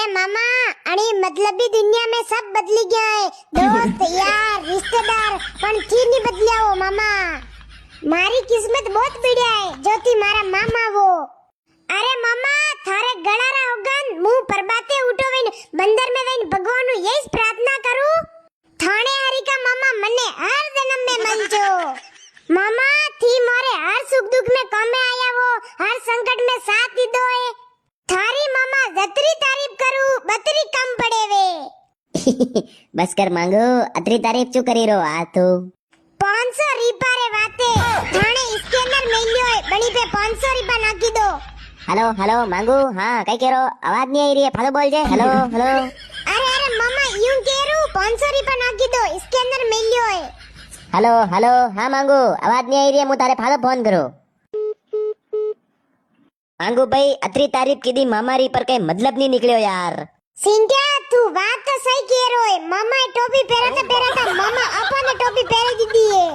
अरे मामा अरे मतलबी दुनिया में सब बदली गया है दोस्त यार रिश्तेदार पण थी नहीं बदलिया वो मामा मारी किस्मत बहुत बढ़िया है जो थी मारा मामा वो अरे मामा थारे गळारा होगन मुंह परबाते उठो वेन बंदर में वेन भगवान यही प्रार्थना करूं थाने हरिका मामा मने हर जन्म में मलजो मामा थी मोरे हर सुख दुख में कामे आया वो हर संकट में साथ दीदो है थारी मामा जतरी तारीफ करूं बतरी कम पड़े वे बस कर मांगो अतरी तारीफ क्यों करी रो आ तो 500 રીપા રે વાતે થાણે સ્કેનર મેલ્યો है बणी पे 500 રીપા નાખી दो हेलो हेलो मांगू हाँ कई कह रो आवाज नहीं आई रही है फालो बोल जे हेलो हेलो अरे अरे मामा यूं केरू 500 રીપા નાખી दो स्केनर मेल्यो है हेलो हेलो हाँ मांगू आवाज नहीं आई रही है मु तारे फालो फोन करो मांगू भाई अतरी तारीफ की दी मामारी पर कई मतलब नहीं निकलियो यार सिंध्या तू बात तो सही कह रो है मामा टोपी पहरा था मामा अपन ने टोपी पहरी दी है